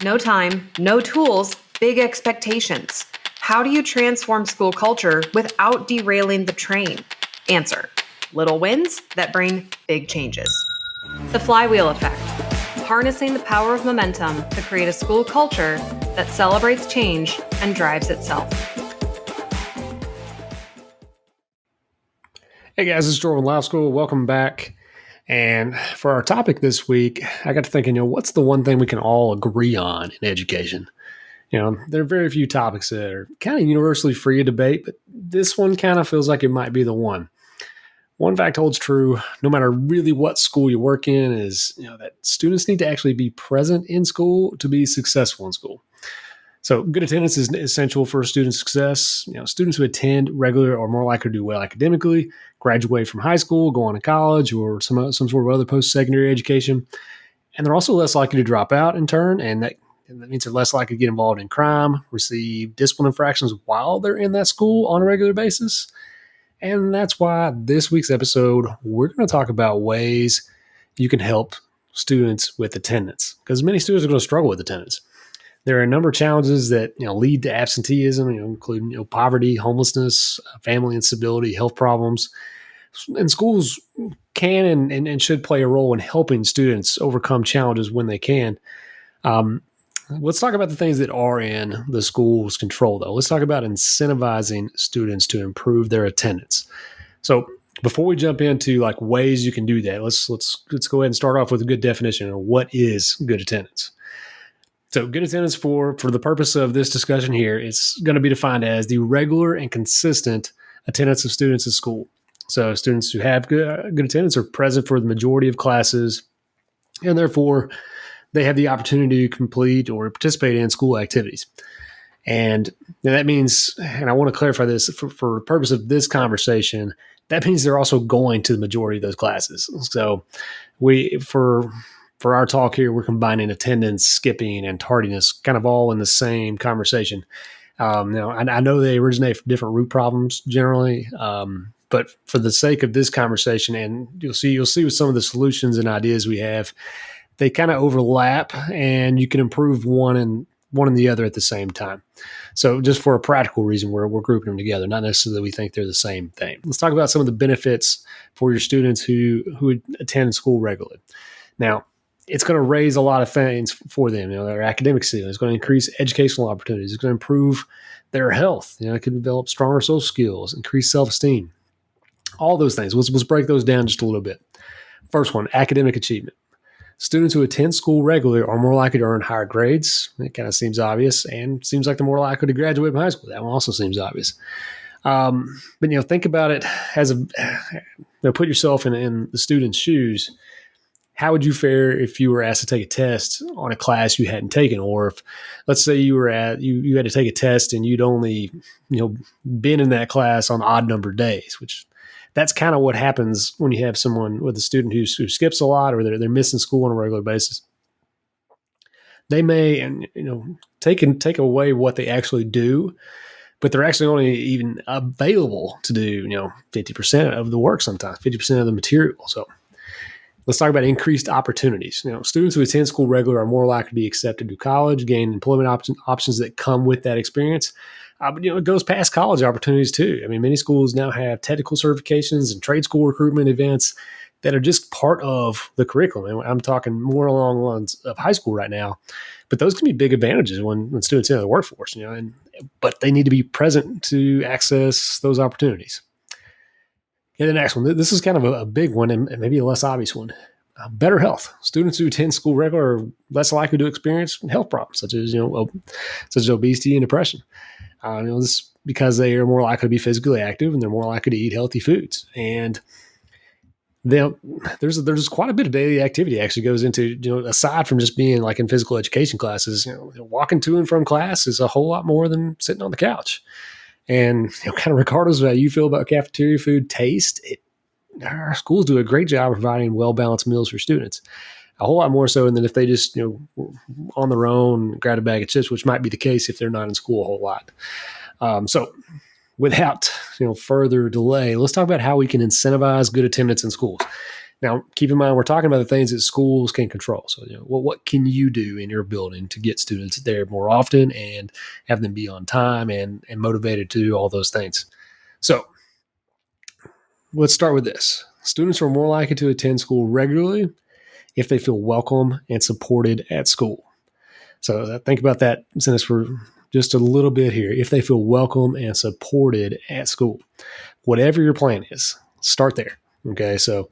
No time, no tools, big expectations. How do you transform school culture without derailing the train? Answer: little wins that bring big changes. The flywheel effect: harnessing the power of momentum to create a school culture that celebrates change and drives itself. Hey guys, this is Jordan Live School. Welcome back. And for our topic this week, I got to thinking, what's the one thing we can all agree on in education? There are very few topics that are kind of universally free of debate, but this one kind of feels like it might be the one. One fact holds true, no matter really what school you work in, is that students need to actually be present in school to be successful in school. So good attendance is essential for student success. Students who attend regularly are more likely to do well academically, graduate from high school, go on to college, or some sort of other post-secondary education. And they're also less likely to drop out in turn, and that means they're less likely to get involved in crime, receive discipline infractions while they're in that school on a regular basis. And that's why this week's episode, we're going to talk about ways you can help students with attendance, because many students are going to struggle with attendance. There are a number of challenges that lead to absenteeism, including poverty, homelessness, family instability, health problems. And schools can and should play a role in helping students overcome challenges when they can. Let's talk about the things that are in the school's control, though. Let's talk about incentivizing students to improve their attendance. So before we jump into ways you can do that, let's go ahead and start off with a good definition of what is good attendance. So good attendance for the purpose of this discussion here, it's going to be defined as the regular and consistent attendance of students at school. So students who have good attendance are present for the majority of classes, and therefore they have the opportunity to complete or participate in school activities. And that means, and I want to clarify this for the purpose of this conversation, that means they're also going to the majority of those classes. So for our talk here, we're combining attendance, skipping, and tardiness kind of all in the same conversation. I know they originate from different root problems generally, but for the sake of this conversation, and you'll see with some of the solutions and ideas we have, they kind of overlap, and you can improve one and the other at the same time. So just for a practical reason, we're grouping them together, not necessarily that we think they're the same thing. Let's talk about some of the benefits for your students who attend school regularly. Now, it's going to raise a lot of things for them. Their academic ceiling. It's going to increase educational opportunities. It's going to improve their health. It can develop stronger social skills, increase self-esteem, all those things. Let's break those down just a little bit. First one, academic achievement. Students who attend school regularly are more likely to earn higher grades. It kind of seems obvious, and seems like they're more likely to graduate from high school. That one also seems obvious. But think about it as put yourself in the student's shoes. How would you fare if you were asked to take a test on a class you hadn't taken? Or if, let's say you had to take a test and you'd only, been in that class on odd number days, which that's kind of what happens when you have someone with a student who skips a lot, or they're missing school on a regular basis. They may, take away what they actually do, but they're actually only even available to do, 50% of the work sometimes, 50% of the material. So let's talk about increased opportunities. Students who attend school regularly are more likely to be accepted to college, gain employment options that come with that experience. But it goes past college opportunities too. Many schools now have technical certifications and trade school recruitment events that are just part of the curriculum. And I'm talking more along the lines of high school right now, but those can be big advantages when students enter the workforce. But they need to be present to access those opportunities. And the next one, this is kind of a big one and maybe a less obvious one. Better health. Students who attend school regularly are less likely to experience health problems such as obesity and depression. This because they are more likely to be physically active and they're more likely to eat healthy foods. And there's quite a bit of daily activity actually goes into, aside from just being like in physical education classes, walking to and from class is a whole lot more than sitting on the couch. And kind of regardless of how you feel about cafeteria food taste, our schools do a great job of providing well-balanced meals for students. A whole lot more so than if they just, on their own, grab a bag of chips, which might be the case if they're not in school a whole lot. So without, further delay, let's talk about how we can incentivize good attendance in schools. Now, keep in mind, we're talking about the things that schools can control. So, what can you do in your building to get students there more often and have them be on time and motivated to do all those things? So, let's start with this. Students are more likely to attend school regularly if they feel welcome and supported at school. So think about that sentence for just a little bit here. If they feel welcome and supported at school, whatever your plan is, start there. Okay. So,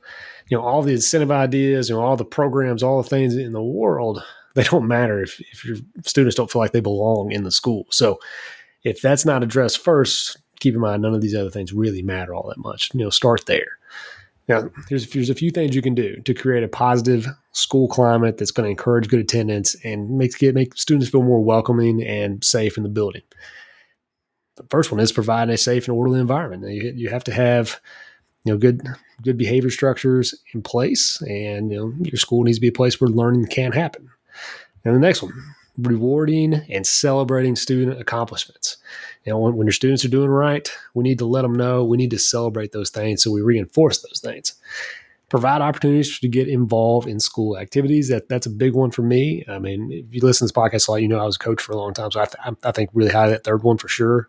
all the incentive ideas, all the programs, all the things in the world, they don't matter if your students don't feel like they belong in the school. So if that's not addressed first, keep in mind, none of these other things really matter all that much. Start there. Now, there's a few things you can do to create a positive school climate that's going to encourage good attendance and make students feel more welcoming and safe in the building. The first one is provide a safe and orderly environment. You have to have good behavior structures in place, and your school needs to be a place where learning can happen. And the next one, rewarding and celebrating student accomplishments. When your students are doing right, we need to let them know. We need to celebrate those things, so we reinforce those things. Provide opportunities to get involved in school activities. That's a big one for me. I mean, if you listen to this podcast a lot, I was a coach for a long time, so I think really highly that third one for sure.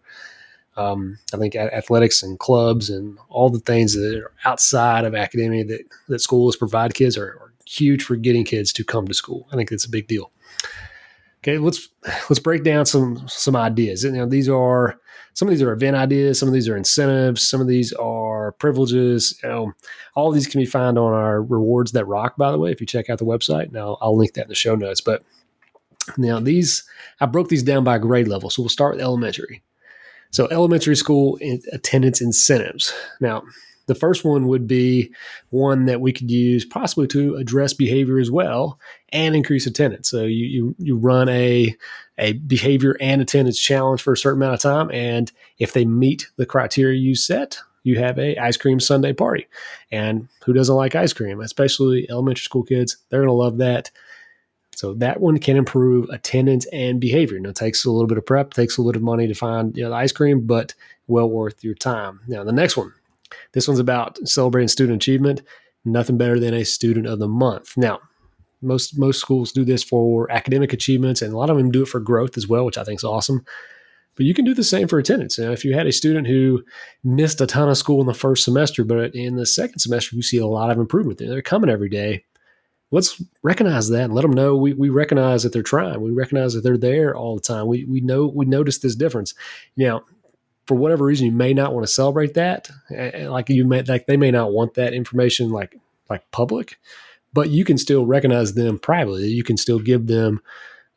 I think athletics and clubs and all the things that are outside of academia that schools provide kids are huge for getting kids to come to school. I think it's a big deal. Okay, let's break down some ideas. Some of these are event ideas, some of these are incentives, some of these are privileges. All of these can be found on our Rewards That Rock, by the way, if you check out the website. Now I'll link that in the show notes. But now I broke these down by grade level. So we'll start with elementary. So elementary school attendance incentives. Now, the first one would be one that we could use possibly to address behavior as well and increase attendance. So you run a behavior and attendance challenge for a certain amount of time, and if they meet the criteria you set, you have a ice cream sundae party. And who doesn't like ice cream? Especially elementary school kids, they're going to love that. So that one can improve attendance and behavior. Now, it takes a little bit of prep, takes a little bit of money to find the ice cream, but well worth your time. Now, the next one. This one's about celebrating student achievement. Nothing better than a student of the month. Now, most schools do this for academic achievements, and a lot of them do it for growth as well, which I think is awesome. But you can do the same for attendance. If you had a student who missed a ton of school in the first semester, but in the second semester, you see a lot of improvement. They're coming every day. Let's recognize that and let them know we recognize that they're trying. We recognize that they're there all the time. We notice this difference. For whatever reason, you may not want to celebrate that. They may not want that information like public, but you can still recognize them privately. You can still give them,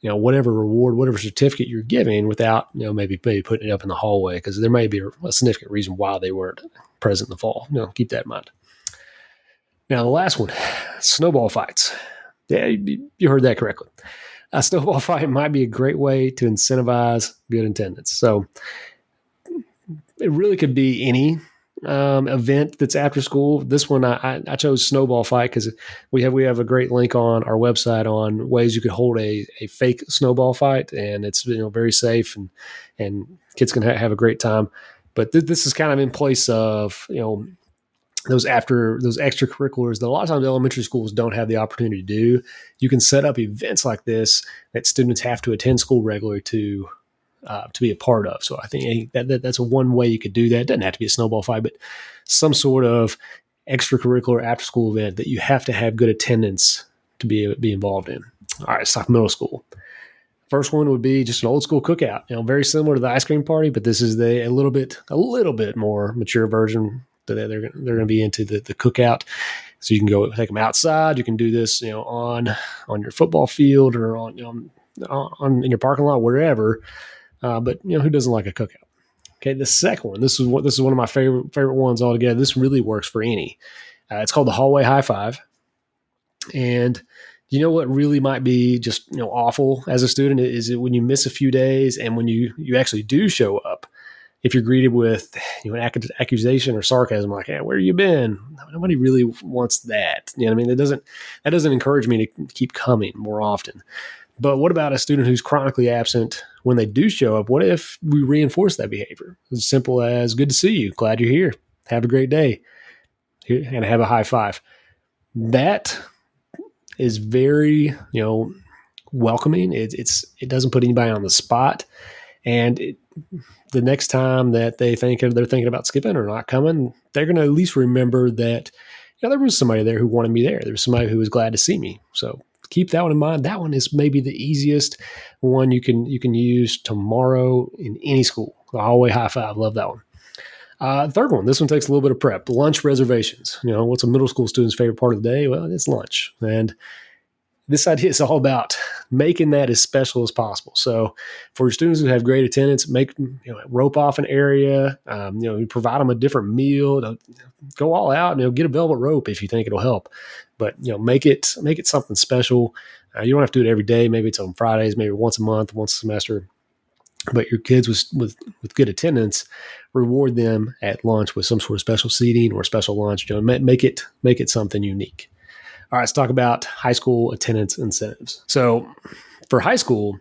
whatever reward, whatever certificate you're giving without, maybe putting it up in the hallway, because there may be a significant reason why they weren't present in the fall. Keep that in mind. Now, the last one, snowball fights. Yeah, you heard that correctly. A snowball fight might be a great way to incentivize good attendance. So it really could be any event that's after school. This one, I chose snowball fight because we have a great link on our website on ways you could hold a fake snowball fight, and it's very safe and kids can have a great time. But this is kind of in place of those extracurriculars that a lot of times elementary schools don't have the opportunity to do. You can set up events like this that students have to attend school regularly to be a part of. So I think that's one way you could do that. It doesn't have to be a snowball fight, but some sort of extracurricular after school event that you have to have good attendance to be involved in. All right, let's talk middle school. First one would be just an old school cookout. Very similar to the ice cream party, but this is a little bit more mature version that they're going to be into the cookout. So you can go take them outside. You can do this, on your football field or on in your parking lot, wherever. But who doesn't like a cookout? Okay, the second one. This is one of my favorite ones altogether. This really works for any. It's called the hallway high five. And what really might be just awful as a student is when you miss a few days and when you actually do show up. If you're greeted with an accusation or sarcasm like, "Hey, where have you been?" Nobody really wants that. You know what I mean? That doesn't encourage me to keep coming more often. But what about a student who's chronically absent when they do show up? What if we reinforce that behavior? As simple as, "Good to see you. Glad you're here. Have a great day." And have a high five. That is very, welcoming. It doesn't put anybody on the spot. And the next time that they're thinking about skipping or not coming, they're going to at least remember that, there was somebody there who wanted me there. There was somebody who was glad to see me. So keep that one in mind. That one is maybe the easiest one you can use tomorrow in any school. The hallway high five. Love that one. Third one, this one takes a little bit of prep. Lunch reservations. What's a middle school student's favorite part of the day? Well, it's lunch. And this idea is all about making that as special as possible. So for your students who have great attendance, rope off an area, provide them a different meal, go all out, get a velvet rope if you think it'll help, but make it something special. You don't have to do it every day. Maybe it's on Fridays, maybe once a month, once a semester, but your kids with good attendance, reward them at lunch with some sort of special seating or special lunch. Make it something unique. All right, let's talk about high school attendance incentives. So for high school,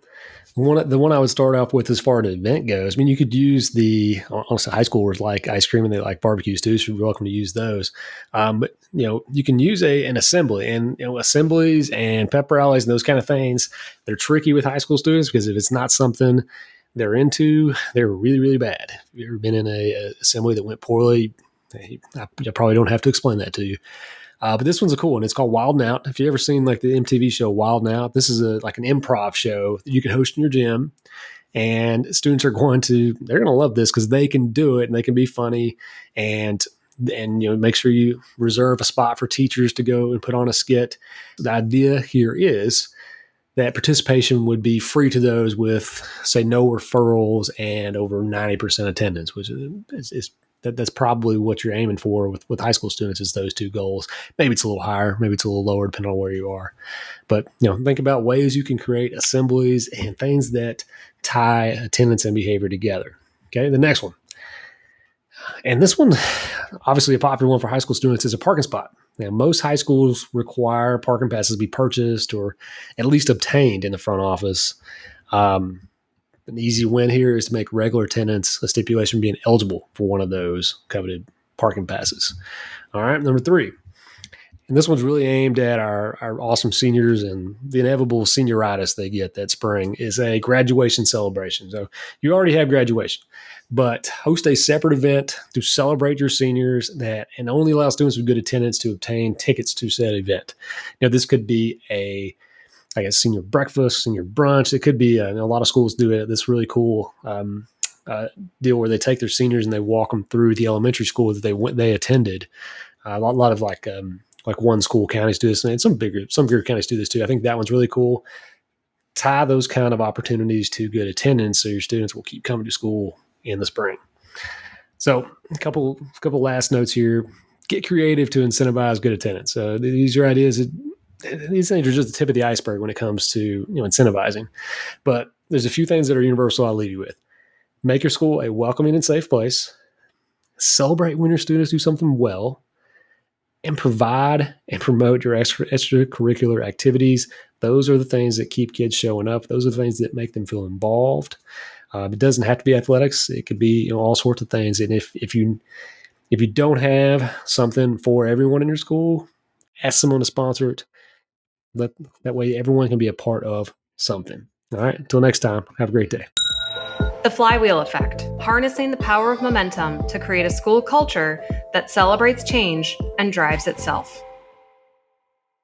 the one I would start off with as far as an event goes, you could use honestly, high schoolers like ice cream and they like barbecues too, so you're welcome to use those. But, you can use an assembly, and, assemblies and pep rallies and those kind of things, they're tricky with high school students because if it's not something they're into, they're really, really bad. If you've ever been in a assembly that went poorly, I probably don't have to explain that to you. But this one's a cool one. It's called Wild 'N Out. If you've ever seen like the MTV show Wild 'N Out, this is like an improv show that you can host in your gym, and students are they're going to love this because they can do it and they can be funny, and make sure you reserve a spot for teachers to go and put on a skit. The idea here is that participation would be free to those with, say, no referrals and over 90% attendance, which is that's probably what you're aiming for with high school students, is those two goals. Maybe it's a little higher, maybe it's a little lower, depending on where you are. But think about ways you can create assemblies and things that tie attendance and behavior together. Okay, the next one. And this one, obviously a popular one for high school students, is a parking spot. Now, most high schools require parking passes to be purchased or at least obtained in the front office. An easy win here is to make regular attendance a stipulation being eligible for one of those coveted parking passes. All right, number 3. And this one's really aimed at our awesome seniors and the inevitable senioritis they get that spring, is a graduation celebration. So you already have graduation, but host a separate event to celebrate your seniors and only allow students with good attendance to obtain tickets to said event. This could be a senior breakfast, senior brunch. It could be a lot of schools do it. This really cool deal where they take their seniors and they walk them through the elementary school that they attended. A lot of like one school counties do this, and some bigger counties do this too. I think that one's really cool. Tie those kind of opportunities to good attendance so your students will keep coming to school in the spring. So a couple last notes here. Get creative to incentivize good attendance. So these are ideas. These things are just the tip of the iceberg when it comes to incentivizing. But there's a few things that are universal I'll leave you with. Make your school a welcoming and safe place. Celebrate when your students do something well. And provide and promote your extracurricular activities. Those are the things that keep kids showing up. Those are the things that make them feel involved. It doesn't have to be athletics. It could be all sorts of things. And if you don't have something for everyone in your school, ask someone to sponsor it. That way everyone can be a part of something. All right. Until next time, have a great day. The flywheel effect, harnessing the power of momentum to create a school culture that celebrates change and drives itself.